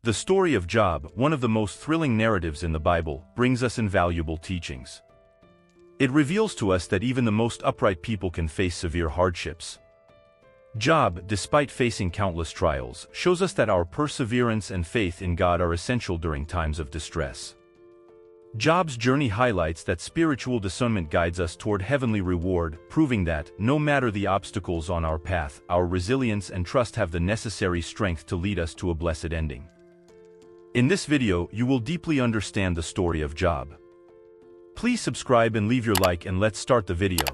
The story of Job, one of the most thrilling narratives in the Bible, brings us invaluable teachings. It reveals to us that even the most upright people can face severe hardships. Job, despite facing countless trials, shows us that our perseverance and faith in God are essential during times of distress. Job's journey highlights that spiritual discernment guides us toward heavenly reward, proving that, no matter the obstacles on our path, our resilience and trust have the necessary strength to lead us to a blessed ending. In this video, you will deeply understand the story of Job. Please subscribe and leave your like, and let's start the video.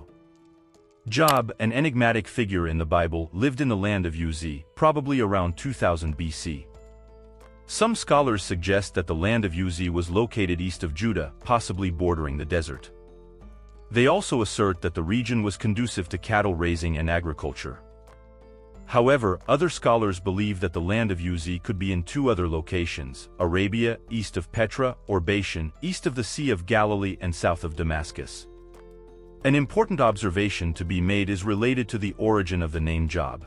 Job, an enigmatic figure in the Bible, lived in the land of Uz, probably around 2000 BC. Some scholars suggest that the land of Uz was located east of Judah, possibly bordering the desert. They also assert that the region was conducive to cattle raising and agriculture. However, other scholars believe that the land of Uz could be in two other locations: Arabia, east of Petra, or Bashan, east of the Sea of Galilee and south of Damascus. An important observation to be made is related to the origin of the name Job.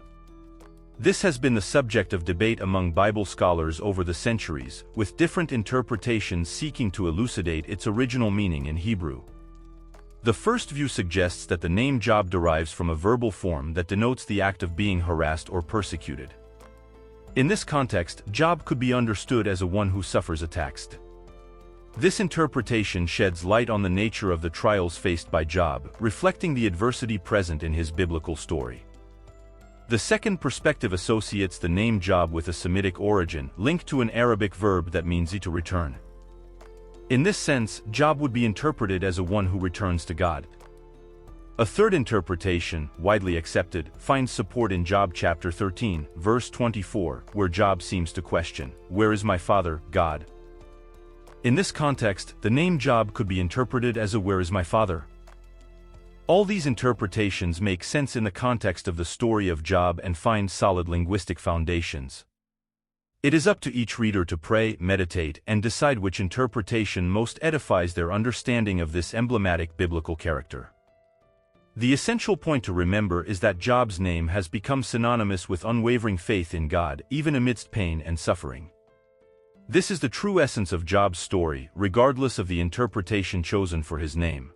This has been the subject of debate among Bible scholars over the centuries, with different interpretations seeking to elucidate its original meaning in Hebrew. The first view suggests that the name Job derives from a verbal form that denotes the act of being harassed or persecuted. In this context, Job could be understood as one who suffers attacks. This interpretation sheds light on the nature of the trials faced by Job, reflecting the adversity present in his biblical story. The second perspective associates the name Job with a Semitic origin, linked to an Arabic verb that means to return. In this sense, Job would be interpreted as one who returns to God. A third interpretation, widely accepted, finds support in Job chapter 13, verse 24, where Job seems to question, "Where is my father, God?" In this context, the name Job could be interpreted as "Where is my father?" All these interpretations make sense in the context of the story of Job and find solid linguistic foundations. It is up to each reader to pray, meditate, and decide which interpretation most edifies their understanding of this emblematic biblical character. The essential point to remember is that Job's name has become synonymous with unwavering faith in God, even amidst pain and suffering. This is the true essence of Job's story, regardless of the interpretation chosen for his name.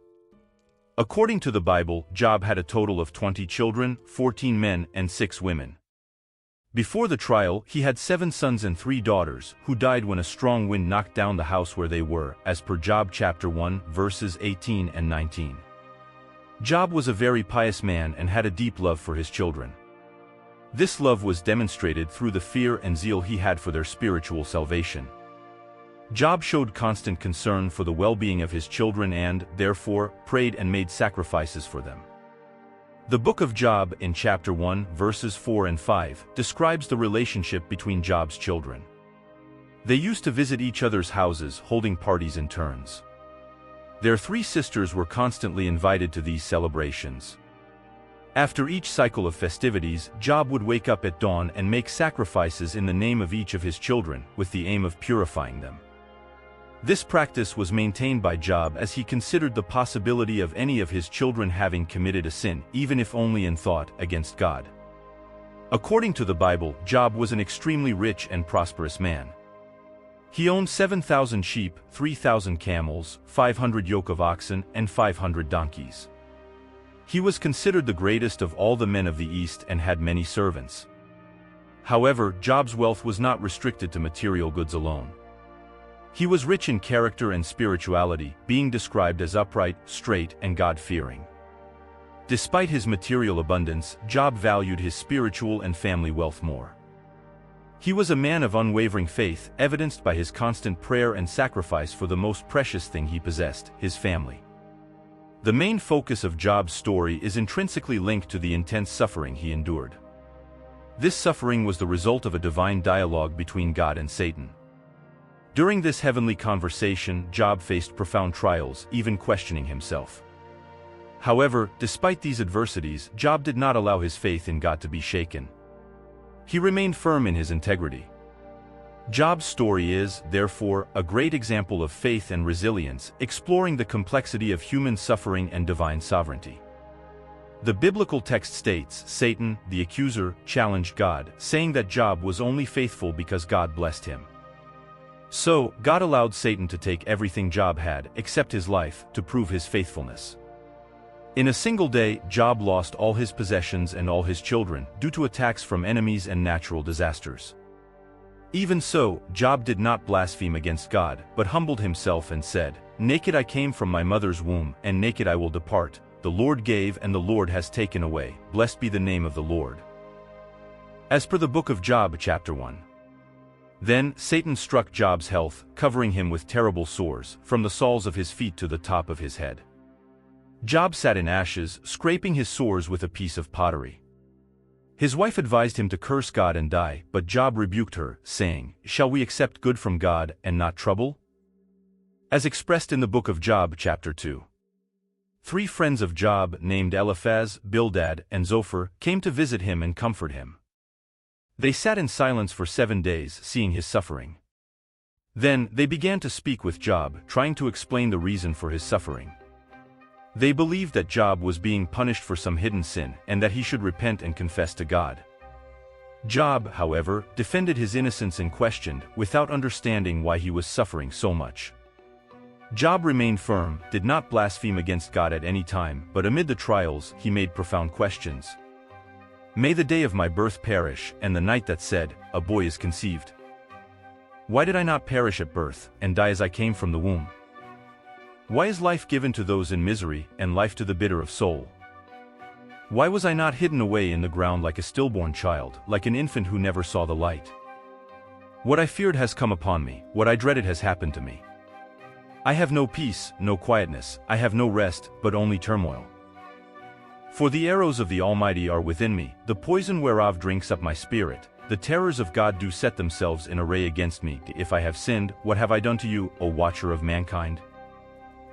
According to the Bible, Job had a total of 20 children, 14 men and 6 women. Before the trial, he had 7 sons and 3 daughters, who died when a strong wind knocked down the house where they were, as per Job chapter 1, verses 18 and 19. Job was a very pious man and had a deep love for his children. This love was demonstrated through the fear and zeal he had for their spiritual salvation. Job showed constant concern for the well-being of his children and, therefore, prayed and made sacrifices for them. The book of Job, in chapter 1, verses 4 and 5, describes the relationship between Job's children. They used to visit each other's houses, holding parties in turns. Their 3 sisters were constantly invited to these celebrations. After each cycle of festivities, Job would wake up at dawn and make sacrifices in the name of each of his children, with the aim of purifying them. This practice was maintained by Job as he considered the possibility of any of his children having committed a sin, even if only in thought, against God. According to the Bible, Job was an extremely rich and prosperous man. He owned 7,000 sheep, 3,000 camels, 500 yoke of oxen, and 500 donkeys. He was considered the greatest of all the men of the East and had many servants. However, Job's wealth was not restricted to material goods alone. He was rich in character and spirituality, being described as upright, straight, and God-fearing. Despite his material abundance, Job valued his spiritual and family wealth more. He was a man of unwavering faith, evidenced by his constant prayer and sacrifice for the most precious thing he possessed, his family. The main focus of Job's story is intrinsically linked to the intense suffering he endured. This suffering was the result of a divine dialogue between God and Satan. During this heavenly conversation, Job faced profound trials, even questioning himself. However, despite these adversities, Job did not allow his faith in God to be shaken. He remained firm in his integrity. Job's story is, therefore, a great example of faith and resilience, exploring the complexity of human suffering and divine sovereignty. The biblical text states, Satan, the accuser, challenged God, saying that Job was only faithful because God blessed him. So, God allowed Satan to take everything Job had, except his life, to prove his faithfulness. In a single day, Job lost all his possessions and all his children, due to attacks from enemies and natural disasters. Even so, Job did not blaspheme against God, but humbled himself and said, "Naked I came from my mother's womb, and naked I will depart. The Lord gave and the Lord has taken away. Blessed be the name of the Lord." As per the book of Job, chapter 1. Then Satan struck Job's health, covering him with terrible sores, from the soles of his feet to the top of his head. Job sat in ashes, scraping his sores with a piece of pottery. His wife advised him to curse God and die, but Job rebuked her, saying, "Shall we accept good from God and not trouble?" As expressed in the book of Job, chapter 2. 3 friends of Job, named Eliphaz, Bildad, and Zophar, came to visit him and comfort him. They sat in silence for 7 days, seeing his suffering. Then they began to speak with Job, trying to explain the reason for his suffering. They believed that Job was being punished for some hidden sin, and that he should repent and confess to God. Job, however, defended his innocence and questioned, without understanding why he was suffering so much. Job remained firm, did not blaspheme against God at any time, but amid the trials, he made profound questions. "May the day of my birth perish, and the night that said, 'A boy is conceived.' Why did I not perish at birth, and die as I came from the womb? Why is life given to those in misery, and life to the bitter of soul? Why was I not hidden away in the ground like a stillborn child, like an infant who never saw the light? What I feared has come upon me, what I dreaded has happened to me. I have no peace, no quietness, I have no rest, but only turmoil. For the arrows of the Almighty are within me, the poison whereof drinks up my spirit. The terrors of God do set themselves in array against me. If I have sinned, what have I done to you, O watcher of mankind?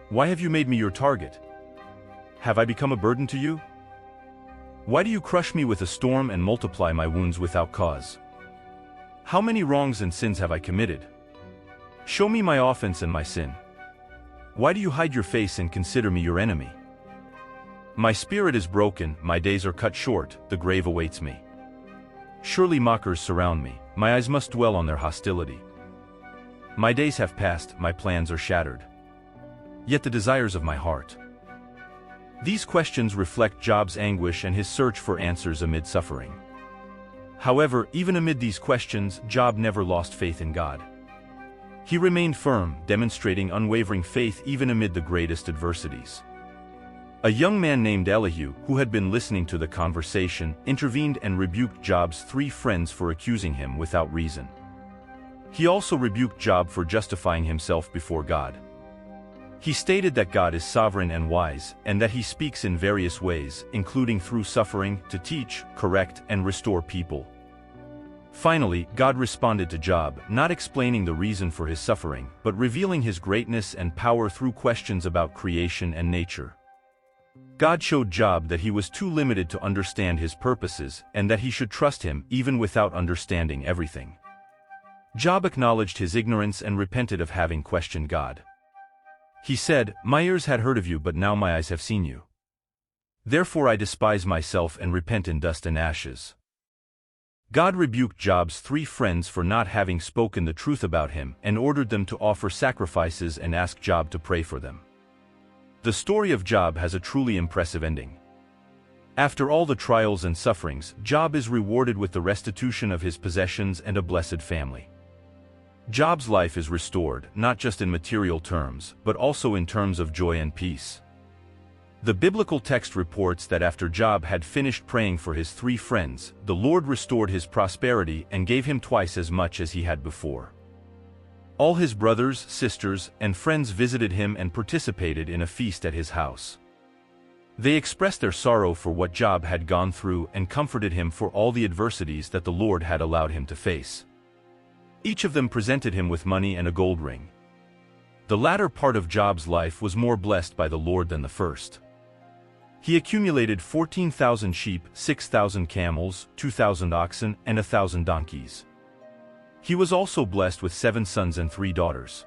Why have you made me your target? Have I become a burden to you? Why do you crush me with a storm and multiply my wounds without cause? How many wrongs and sins have I committed? Show me my offense and my sin. Why do you hide your face and consider me your enemy? My spirit is broken, my days are cut short, the grave awaits me. Surely mockers surround me, my eyes must dwell on their hostility. My days have passed, my plans are shattered. Yet the desires of my heart. These questions reflect Job's anguish and his search for answers amid suffering. However, even amid these questions, Job never lost faith in God. He remained firm, demonstrating unwavering faith even amid the greatest adversities. A young man named Elihu, who had been listening to the conversation, intervened and rebuked Job's 3 friends for accusing him without reason. He also rebuked Job for justifying himself before God. He stated that God is sovereign and wise, and that he speaks in various ways, including through suffering, to teach, correct, and restore people. Finally, God responded to Job, not explaining the reason for his suffering, but revealing his greatness and power through questions about creation and nature. God showed Job that he was too limited to understand his purposes, and that he should trust him even without understanding everything. Job acknowledged his ignorance and repented of having questioned God. He said, "My ears had heard of you, but now my eyes have seen you. Therefore I despise myself and repent in dust and ashes." God rebuked Job's 3 friends for not having spoken the truth about him, and ordered them to offer sacrifices and ask Job to pray for them. The story of Job has a truly impressive ending. After all the trials and sufferings, Job is rewarded with the restitution of his possessions and a blessed family. Job's life is restored, not just in material terms, but also in terms of joy and peace. The biblical text reports that after Job had finished praying for his 3 friends, the Lord restored his prosperity and gave him twice as much as he had before. All his brothers, sisters, and friends visited him and participated in a feast at his house. They expressed their sorrow for what Job had gone through and comforted him for all the adversities that the Lord had allowed him to face. Each of them presented him with money and a gold ring. The latter part of Job's life was more blessed by the Lord than the first. He accumulated 14,000 sheep, 6,000 camels, 2,000 oxen, and 1,000 donkeys. He was also blessed with 7 sons and 3 daughters.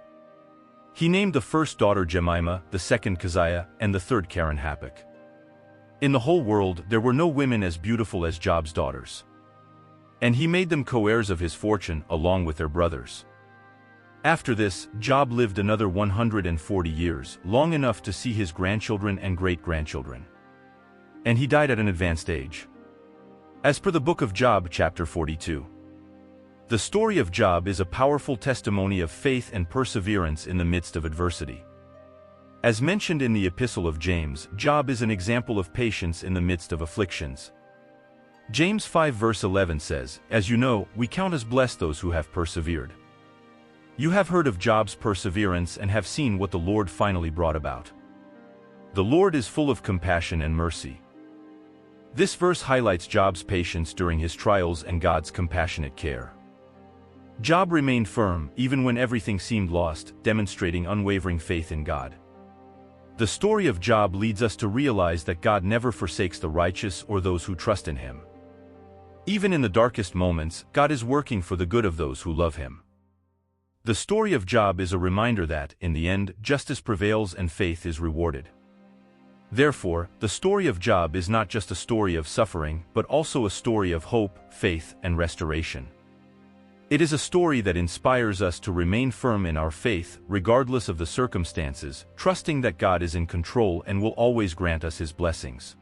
He named the first daughter Jemimah, the second Keziah, and the third Karen-Happuch. In the whole world there were no women as beautiful as Job's daughters. And he made them co-heirs of his fortune along with their brothers. After this, Job lived another 140 years, long enough to see his grandchildren and great-grandchildren. And he died at an advanced age. As per the book of Job, chapter 42. The story of Job is a powerful testimony of faith and perseverance in the midst of adversity. As mentioned in the Epistle of James, Job is an example of patience in the midst of afflictions. James 5 verse 11 says, "As you know, we count as blessed those who have persevered." You have heard of Job's perseverance and have seen what the Lord finally brought about. The Lord is full of compassion and mercy. This verse highlights Job's patience during his trials and God's compassionate care. Job remained firm, even when everything seemed lost, demonstrating unwavering faith in God. The story of Job leads us to realize that God never forsakes the righteous or those who trust in Him. Even in the darkest moments, God is working for the good of those who love Him. The story of Job is a reminder that, in the end, justice prevails and faith is rewarded. Therefore, the story of Job is not just a story of suffering, but also a story of hope, faith, and restoration. It is a story that inspires us to remain firm in our faith, regardless of the circumstances, trusting that God is in control and will always grant us His blessings.